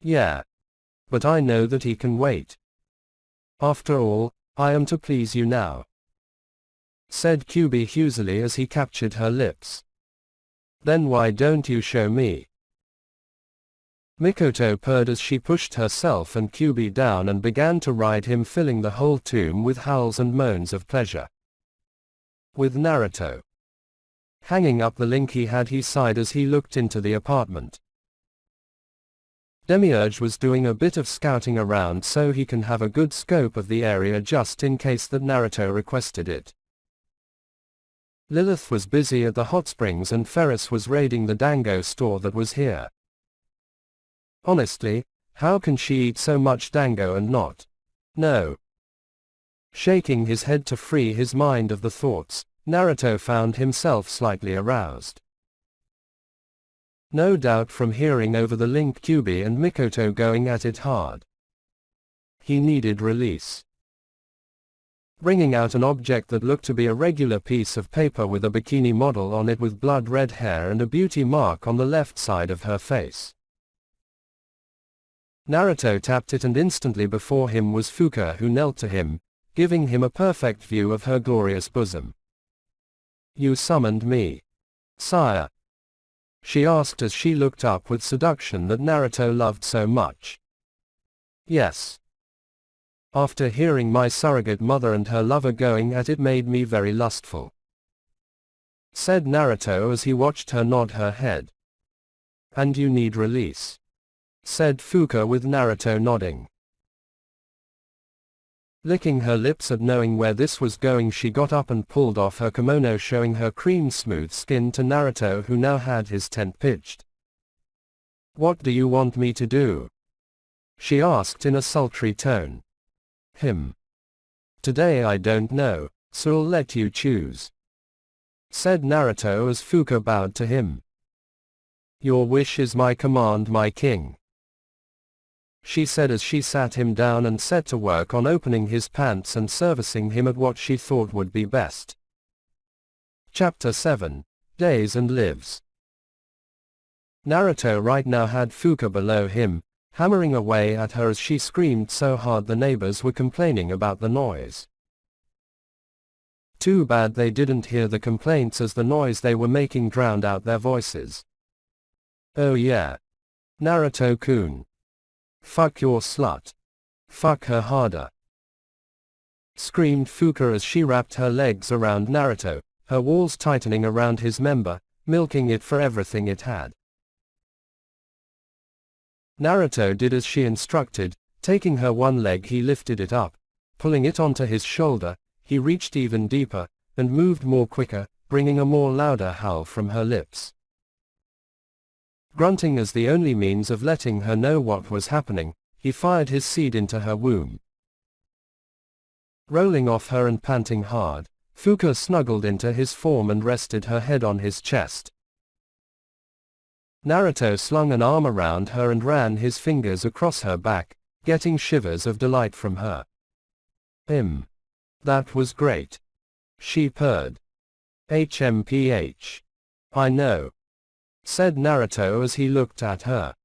Speaker 2: Yeah. But I know that he can wait. After all, I am to please you now. Said Kyuubi husily as he captured her lips. Then why don't you show me? Mikoto purred as she pushed herself and Kyuubi down and began to ride him, filling the whole tomb with howls and moans of pleasure. With Naruto hanging up the link he sighed as he looked into the apartment. Demiurge was doing a bit of scouting around so he can have a good scope of the area just in case that Naruto requested it. Lilith was busy at the hot springs and Ferris was raiding the dango store that was here. Honestly, how can she eat so much dango and not? No. Shaking his head to free his mind of the thoughts, Naruto found himself slightly aroused. No doubt from hearing over the link Kyuubi and Mikoto going at it hard. He needed release. Bringing out an object that looked to be a regular piece of paper with a bikini model on it with blood-red hair and a beauty mark on the left side of her face. Naruto tapped it and instantly before him was Fuka, who knelt to him, giving him a perfect view of her glorious bosom. You summoned me, sire? She asked as she looked up with seduction that Naruto loved so much. Yes. After hearing my surrogate mother and her lover going at it made me very lustful, said Naruto as he watched her nod her head. And you need release, said Fuka with Naruto nodding. Licking her lips at knowing where this was going, she got up and pulled off her kimono, showing her cream-smooth skin to Naruto, who now had his tent pitched. What do you want me to do? She asked in a sultry tone. Today I don't know, so I'll let you choose, said Naruto as Fuka bowed to him. Your wish is my command, my king, she said as she sat him down and set to work on opening his pants and servicing him at what she thought would be best. Chapter 7. Days and Lives. Naruto right now had Fuka below him, hammering away at her as she screamed so hard the neighbors were complaining about the noise. Too bad they didn't hear the complaints as the noise they were making drowned out their voices. Oh yeah. Naruto-kun. Fuck your slut. Fuck her harder, screamed Fuka as she wrapped her legs around Naruto, her walls tightening around his member, milking it for everything it had. Naruto did as she instructed. Taking her one leg, he lifted it up, pulling it onto his shoulder. He reached even deeper, and moved more quicker, bringing a more louder howl from her lips. Grunting as the only means of letting her know what was happening, he fired his seed into her womb. Rolling off her and panting hard, Fuka snuggled into his form and rested her head on his chest. Naruto slung an arm around her and ran his fingers across her back, getting shivers of delight from her. That was great, she purred. HMPH. I know, said Naruto as he looked at her.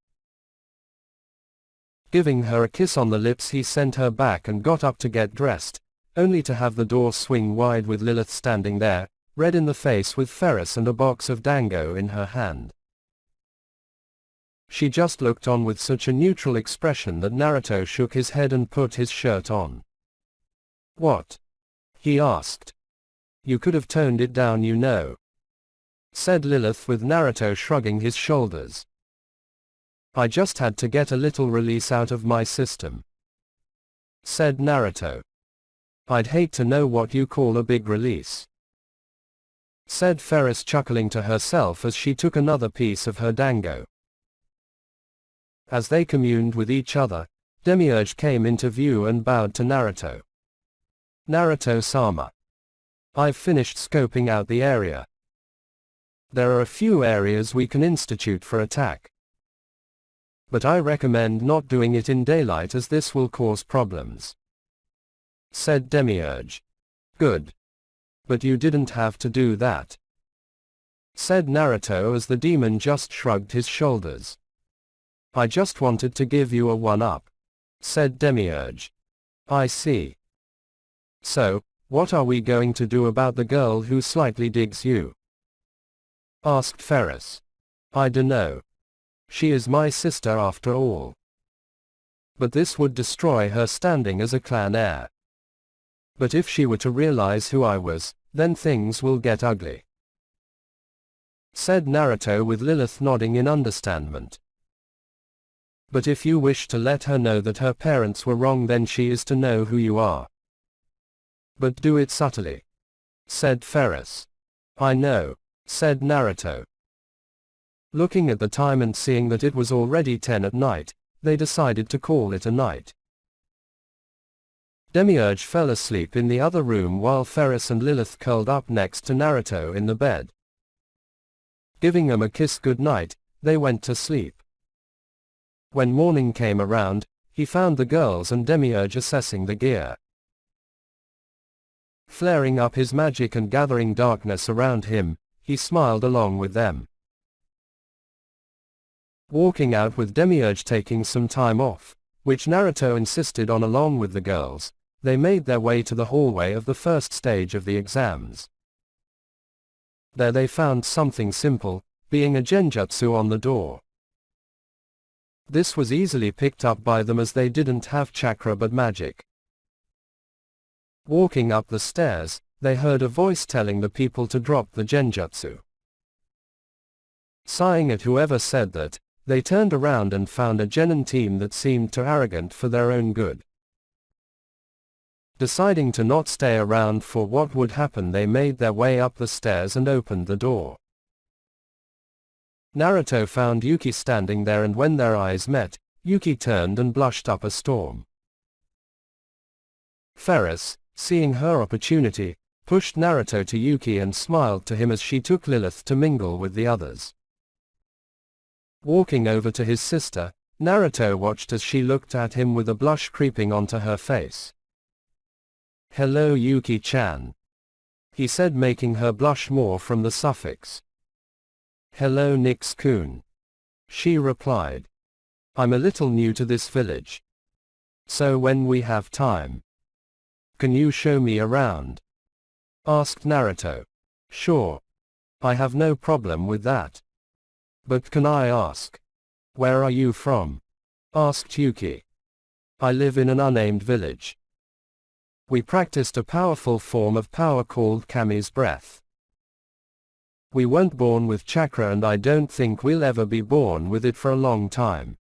Speaker 2: Giving her a kiss on the lips, he sent her back and got up to get dressed, only to have the door swing wide with Lilith standing there, red in the face with Ferris and a box of dango in her hand. She just looked on with such a neutral expression that Naruto shook his head and put his shirt on. What? He asked. You could have toned it down, you know, said Lilith with Naruto shrugging his shoulders. I just had to get a little release out of my system, said Naruto. I'd hate to know what you call a big release, said Ferris, chuckling to herself as she took another piece of her dango. As they communed with each other, Demiurge came into view and bowed to Naruto. Naruto-sama. I've finished scoping out the area. There are a few areas we can institute for attack. But I recommend not doing it in daylight as this will cause problems," said Demiurge. "Good. But you didn't have to do that," said Naruto as the demon just shrugged his shoulders. "I just wanted to give you a one-up," said Demiurge. "I see. So, what are we going to do about the girl who slightly digs you?" asked Ferris. "I dunno. She is my sister after all. But this would destroy her standing as a clan heir. But if she were to realize who I was, then things will get ugly," said Naruto with Lilith nodding in understanding. "But if you wish to let her know that her parents were wrong, then she is to know who you are. But do it subtly," said Ferris. "I know," said Naruto. Looking at the time and seeing that it was already 10 at night, they decided to call it a night. Demiurge fell asleep in the other room while Ferris and Lilith curled up next to Naruto in the bed. Giving him a kiss goodnight, they went to sleep. When morning came around, he found the girls and Demiurge assessing the gear. Flaring up his magic and gathering darkness around him, he smiled along with them. Walking out with Demiurge taking some time off, which Naruto insisted on along with the girls, they made their way to the hallway of the first stage of the exams. There they found something simple, being a genjutsu on the door. This was easily picked up by them as they didn't have chakra but magic. Walking up the stairs, they heard a voice telling the people to drop the genjutsu. Sighing at whoever said that, they turned around and found a genin team that seemed too arrogant for their own good. Deciding to not stay around for what would happen, they made their way up the stairs and opened the door. Naruto found Yuki standing there, and when their eyes met, Yuki turned and blushed up a storm. Ferris, seeing her opportunity, pushed Naruto to Yuki and smiled to him as she took Lilith to mingle with the others. Walking over to his sister, Naruto watched as she looked at him with a blush creeping onto her face. "Hello Yuki-chan," he said, making her blush more from the suffix. "Hello Nix-kun," she replied. "I'm a little new to this village. So when we have time, can you show me around?" asked Naruto. "Sure. I have no problem with that. But can I ask, where are you from?" asked Yuki. "I live in an unnamed village. We practiced a powerful form of power called Kami's breath. We weren't born with chakra, and I don't think we'll ever be born with it for a long time,"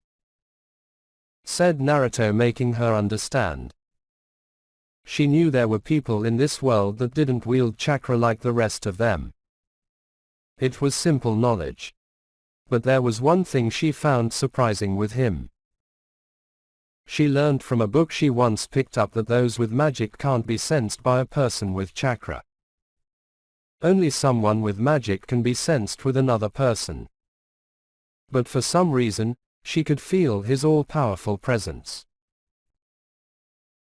Speaker 2: said Naruto, making her understand. She knew there were people in this world that didn't wield chakra like the rest of them. It was simple knowledge. But there was one thing she found surprising with him. She learned from a book she once picked up that those with magic can't be sensed by a person with chakra. Only someone with magic can be sensed with another person. But for some reason, she could feel his all-powerful presence.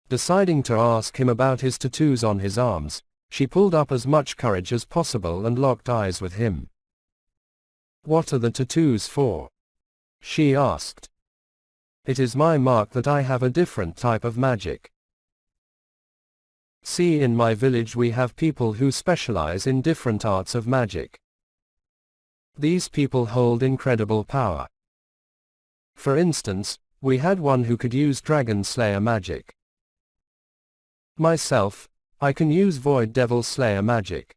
Speaker 2: Deciding to ask him about his tattoos on his arms, she pulled up as much courage as possible and locked eyes with him. "What are the tattoos for?" she asked. "It is my mark that I have a different type of magic. See, in my village we have people who specialize in different arts of magic. These people hold incredible power. For instance, we had one who could use Dragon Slayer magic. Myself, I can use Void Devil Slayer magic.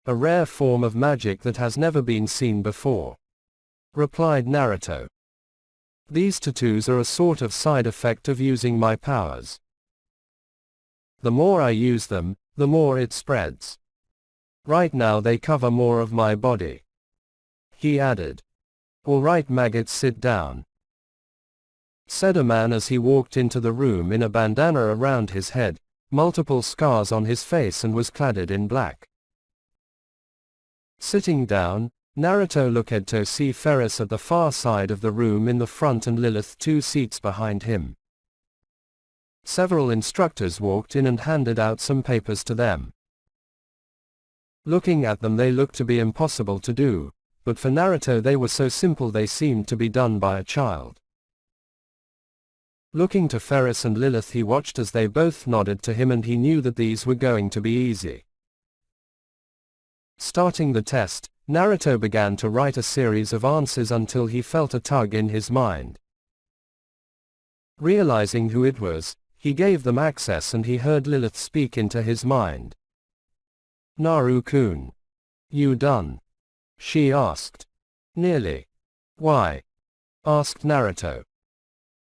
Speaker 2: A rare form of magic that has never been seen before," replied Naruto. "These tattoos are a sort of side effect of using my powers. The more I use them, the more it spreads. Right now they cover more of my body," he added. "All right maggots, sit down," said a man as he walked into the room in a bandana around his head, multiple scars on his face, and was clad in black. Sitting down, Naruto looked to see Ferris at the far side of the room in the front and Lilith 2 seats behind him. Several instructors walked in and handed out some papers to them. Looking at them, they looked to be impossible to do, but for Naruto they were so simple they seemed to be done by a child. Looking to Ferris and Lilith, he watched as they both nodded to him, and he knew that these were going to be easy. Starting the test, Naruto began to write a series of answers until he felt a tug in his mind. Realizing who it was, he gave them access, and he heard Lilith speak into his mind. "Naru-kun. You done?" she asked. "Nearly." "Why?" asked Naruto.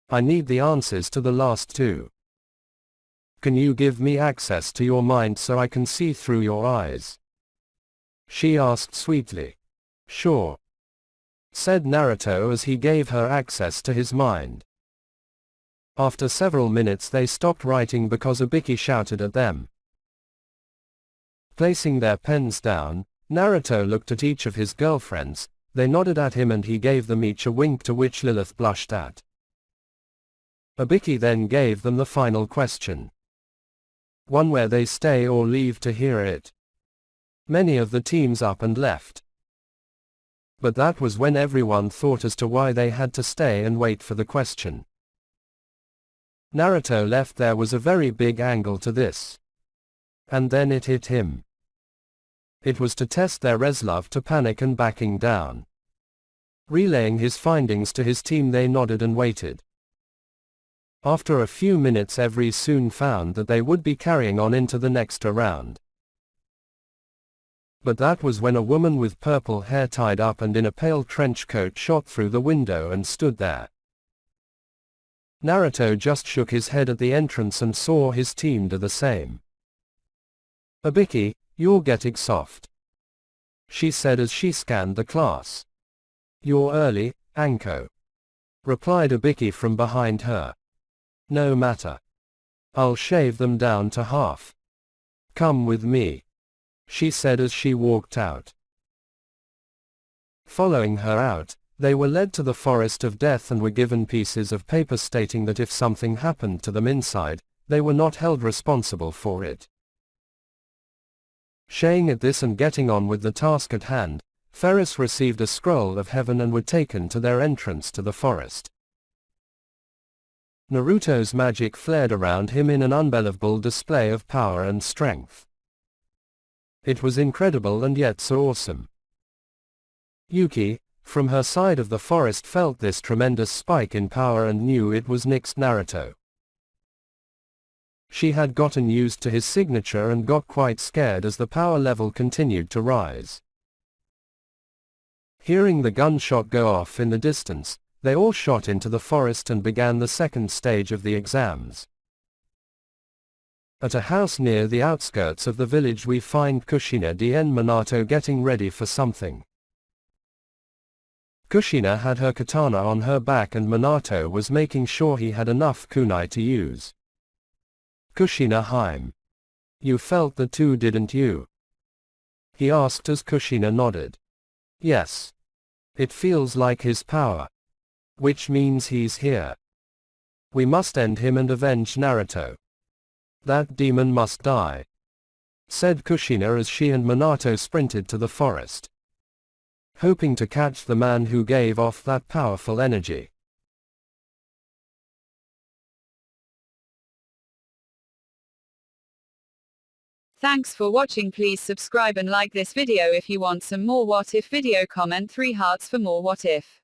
Speaker 2: "I need the answers to the last 2. Can you give me access to your mind so I can see through your eyes?" she asked sweetly. "Sure," said Naruto as he gave her access to his mind. After several minutes they stopped writing because Ibiki shouted at them. Placing their pens down, Naruto looked at each of his girlfriends. They nodded at him and he gave them each a wink, to which Lilith blushed at. Ibiki then gave them the final question. One where they stay or leave to hear it. Many of the teams up and left. But that was when everyone thought as to why they had to stay and wait for the question. Naruto left. There was a very big angle to this. And then it hit him. It was to test their resolve to panic and backing down. Relaying his findings to his team, they nodded and waited. After a few minutes, every soon found that they would be carrying on into the next round. But that was when a woman with purple hair tied up and in a pale trench coat shot through the window and stood there. Naruto just shook his head at the entrance and saw his team do the same. "Ibiki, you're getting soft," she said as she scanned the class. "You're early, Anko," replied Ibiki from behind her. "No matter. I'll shave them down to half. Come with me," she said as she walked out. Following her out, they were led to the forest of death and were given pieces of paper stating that if something happened to them inside, they were not held responsible for it. Shaying at this and getting on with the task at hand, Ferris received a scroll of heaven and were taken to their entrance to the forest. Naruto's magic flared around him in an unbelievable display of power and strength. It was incredible and yet so awesome. Yuki, from her side of the forest, felt this tremendous spike in power and knew it was next Naruto. She had gotten used to his signature and got quite scared as the power level continued to rise. Hearing the gunshot go off in the distance, they all shot into the forest and began the second stage of the exams. At a house near the outskirts of the village we find Kushina and Minato getting ready for something. Kushina had her katana on her back and Minato was making sure he had enough kunai to use. "Kushina Haim. You felt the two, didn't you?" he asked as Kushina nodded. "Yes. It feels like his power. Which means he's here. We must end him and avenge Naruto. That demon must die," said Kushina as she and Minato sprinted to the forest, hoping to catch the man who gave off that powerful energy.
Speaker 3: Thanks for watching. Please subscribe and like this video if you want some more What If video. Comment 3 hearts for more What If.